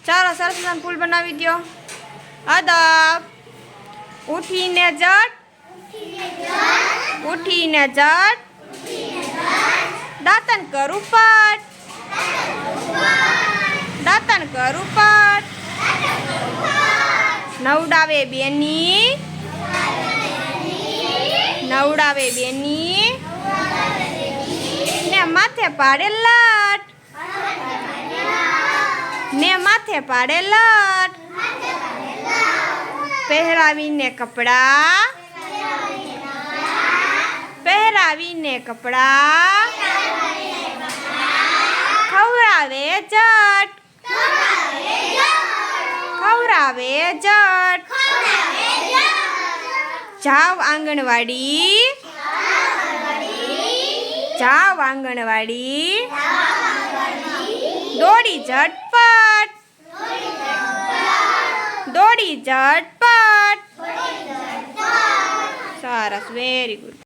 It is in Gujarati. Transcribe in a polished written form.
ચાલો સરસ મજાનું ફૂલ બનાવી દો. અદબ. ઉઠીને જટ. ઉઠીને જટ. દાંતન કરું પટ. દાંતન કરું પટ. નવડાવે બેની. નવડાવે બેની. ને માથે પાડે લટ. ને માથે પાડે લટ. પહેરાવીને કપડા. પહેરાવીને કપડા. ખવડાવે જટ. ખવડાવે જટ. જાવ આંગણવાડી. જાવ આંગણવાડી. દોડી ઝટપટ. દોડી ઝટપટ. સરસ, વેરી ગુડ.